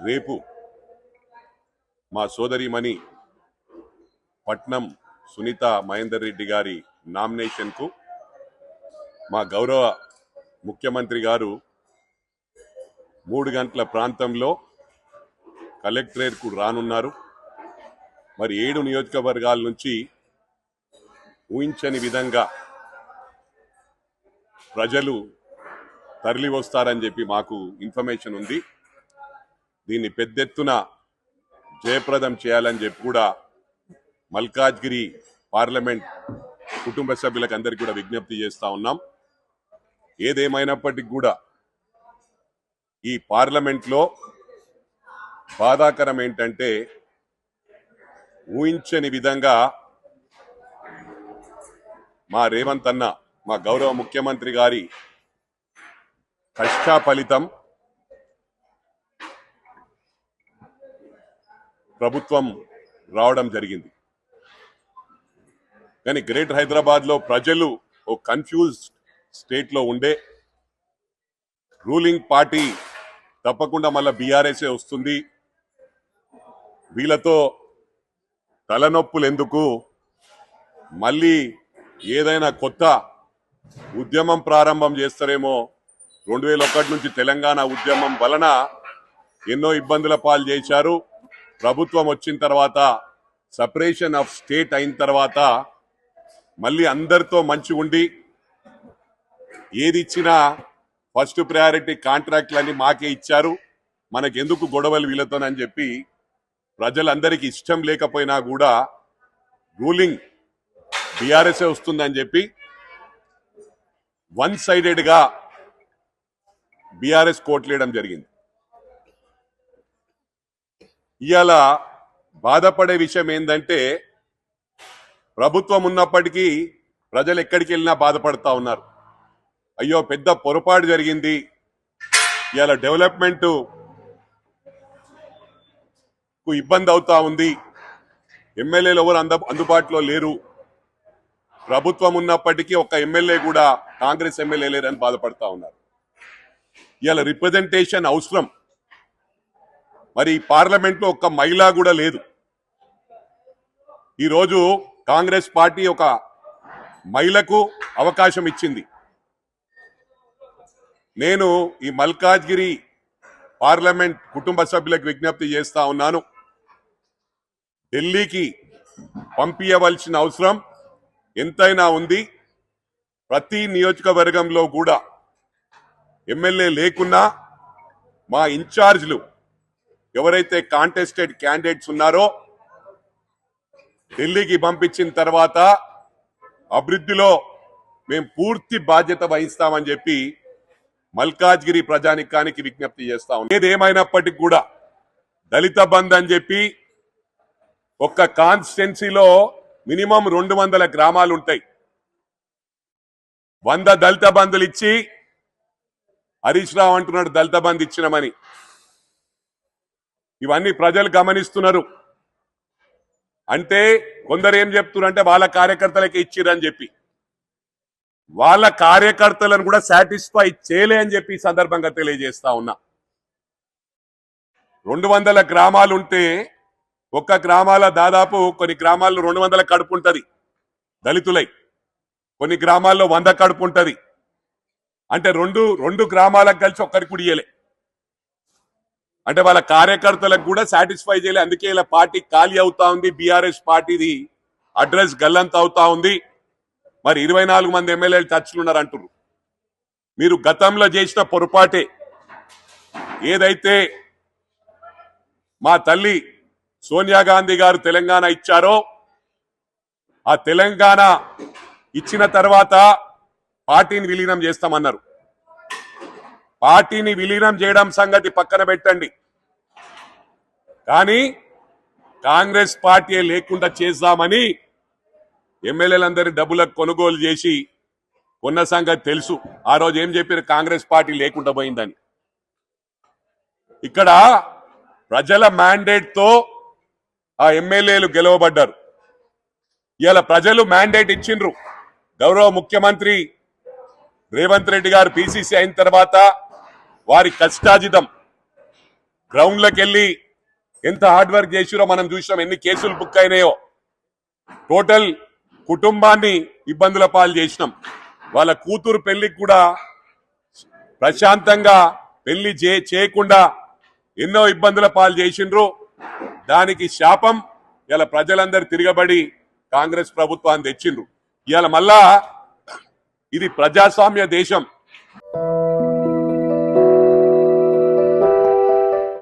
రేపు మా సోదరిమణి పట్నం సునీత మహేందర్ రెడ్డి గారి నామినేషన్కు మా గౌరవ ముఖ్యమంత్రి గారు 3 గంటల ప్రాంతంలో కలెక్టరేట్కు రానున్నారు. మరి 7 నియోజకవర్గాల నుంచి ఊహించని విధంగా ప్రజలు తరలి వస్తారని చెప్పి మాకు ఇన్ఫర్మేషన్ ఉంది. దీన్ని పెద్ద ఎత్తున జయప్రదం చేయాలని చెప్పి కూడా మల్కాజ్గిరి పార్లమెంట్ కుటుంబ సభ్యులకు అందరికీ కూడా విజ్ఞప్తి చేస్తా ఉన్నాం. ఏదేమైనప్పటికీ కూడా ఈ పార్లమెంట్లో బాధాకరం ఏంటంటే ఊహించని విధంగా మా రేవంత్ అన్న, మా గౌరవ ముఖ్యమంత్రి గారి కష్ట ఫలితం ప్రభుత్వం రావడం జరిగింది. కానీ గ్రేటర్ హైదరాబాద్ లో ప్రజలు ఓ కన్ఫ్యూజ్డ్ స్టేట్ లో ఉండే రూలింగ్ పార్టీ తప్పకుండా మళ్ళా బీఆర్ఎస్ఏ వస్తుంది, వీళ్ళతో తలనొప్పులు ఎందుకు, మళ్ళీ ఏదైనా కొత్త ఉద్యమం ప్రారంభం చేస్తారేమో. 2001 నుంచి తెలంగాణ ఉద్యమం వలన ఎన్నో ఇబ్బందుల పాలు చేశారు. ప్రభుత్వం వచ్చిన తర్వాత సపరేషన్ ఆఫ్ స్టేట్ అయిన తర్వాత మళ్ళీ అందరితో మంచి ఉండి ఏది ఇచ్చినా ఫస్ట్ ప్రయారిటీ కాంట్రాక్ట్లన్నీ మాకే ఇచ్చారు, మనకెందుకు గొడవలు వీళ్ళతోనని చెప్పి ప్రజలందరికీ ఇష్టం లేకపోయినా కూడా రూలింగ్ బీఆర్ఎస్ఏ వస్తుందని చెప్పి వన్ సైడెడ్ గా బీఆర్ఎస్ కోట్లేయడం జరిగింది. ఇవాళ బాధపడే విషయం ఏంటంటే ప్రభుత్వం ఉన్నప్పటికీ ప్రజలు ఎక్కడికి వెళ్ళినా బాధపడతా ఉన్నారు. అయ్యో పెద్ద పొరపాటు జరిగింది, ఇవాళ డెవలప్మెంట్ కు ఇబ్బంది అవుతా ఉంది, ఎమ్మెల్యేలు ఎవరు అందుబాటులో లేరు, ప్రభుత్వం ఉన్నప్పటికీ ఒక ఎమ్మెల్యే కూడా కాంగ్రెస్ ఎమ్మెల్యే లేరని బాధపడతా ఉన్నారు. ఇవాళ రిప్రజెంటేషన్ అవసరం. మరి పార్లమెంట్ లో ఒక్క మహిళ కూడా లేదు. ఈరోజు కాంగ్రెస్ పార్టీ ఒక మహిళకు అవకాశం ఇచ్చింది. నేను ఈ మల్కాజ్గిరి పార్లమెంట్ కుటుంబ సభ్యులకు విజ్ఞప్తి చేస్తా ఉన్నాను, ఢిల్లీకి పంపించవలసిన అవసరం ఎంతైనా ఉంది. ప్రతి నియోజకవర్గంలో కూడా ఎమ్మెల్యే లేకున్నా మా ఇన్ఛార్జ్లు ఎవరైతే కాంటెస్టెడ్ క్యాండిడేట్స్ ఉన్నారో ఢిల్లీకి పంపించిన తర్వాత అభివృద్ధిలో మేము పూర్తి బాధ్యత వహిస్తామని చెప్పి మల్కాజ్గిరి ప్రజానికానికి విజ్ఞప్తి చేస్తా ఉన్నాం. ఏదేమైనప్పటికీ కూడా దళిత బంధు అని చెప్పి ఒక్క కాన్స్టిట్యున్సీలో మినిమం 200 గ్రామాలు ఉంటాయి. 100 దళిత బంధులు ఇచ్చి హరీష్ రావు అంటున్నాడు దళిత బంధు ఇచ్చినామని. ఇవన్నీ ప్రజలు గమనిస్తున్నారు. అంటే కొందరు ఏం చెప్తున్నారంటే వాళ్ళ కార్యకర్తలకే ఇచ్చిరని చెప్పి, వాళ్ళ కార్యకర్తలను కూడా సాటిస్ఫై చేయలే అని చెప్పి ఈ సందర్భంగా తెలియజేస్తా ఉన్నా. 200 గ్రామాలు ఉంటే ఒక్క గ్రామాల దాదాపు కొన్ని గ్రామాల్లో 200 కడుపు ఉంటది దళితులై, కొన్ని గ్రామాల్లో 100 కడుపు ఉంటది. అంటే రెండు గ్రామాలకు కలిసి ఒక్కరికి కూడా ఇయ్యలే. అంటే వాళ్ళ కార్యకర్తలకు కూడా సాటిస్ఫై చేయలే. అందుకే ఇలా పార్టీ ఖాళీ అవుతా ఉంది, బీఆర్ఎస్ పార్టీది అడ్రస్ గల్లంత అవుతా ఉంది. మరి 24 మంది ఎమ్మెల్యేలు టచ్లు ఉన్నారంటారు. మీరు గతంలో చేసిన పొరపాటే. ఏదైతే మా తల్లి సోనియా గాంధీ గారు తెలంగాణ ఇచ్చారో ఆ తెలంగాణ ఇచ్చిన తర్వాత పార్టీని విలీనం చేస్తామన్నారు. పార్టీని విలీనం చేయడం సంగతి పక్కన పెట్టండి, కానీ కాంగ్రెస్ పార్టీ లేకుండా చేద్దామని ఎమ్మెల్యేలందరి డబ్బులకు కొనుగోలు చేసి కొన్న సంగతి తెలుసు. ఆ రోజు ఏం చెప్పారు, కాంగ్రెస్ పార్టీ లేకుండా పోయిందని. ఇక్కడ ప్రజల మ్యాండేట్ తో ఆ ఎమ్మెల్యేలు గెలవబడ్డారు. ఇవాళ ప్రజలు మ్యాండేట్ ఇచ్చిండ్రు. గౌరవ ముఖ్యమంత్రి రేవంత్ రెడ్డి గారు పిసిసి అయిన తర్వాత వారి కష్టాజితం గ్రౌండ్లోకి వెళ్ళి ఎంత హార్డ్ వర్క్ చేసిరో మనం చూసినాం, ఎన్ని కేసులు బుక్ అయినాయో. టోటల్ కుటుంబాన్ని ఇబ్బందుల పాలు చేసినాం. వాళ్ళ కూతురు పెళ్లికి కూడా ప్రశాంతంగా పెళ్లి చేయకుండా ఎన్నో ఇబ్బందుల పాలు చేసిండ్రు. దానికి శాపం ఇలా ప్రజలందరూ తిరగబడి కాంగ్రెస్ ప్రభుత్వాన్ని తెచ్చిండ్రు. ఇవాళ మళ్ళా ఇది ప్రజాస్వామ్య దేశం.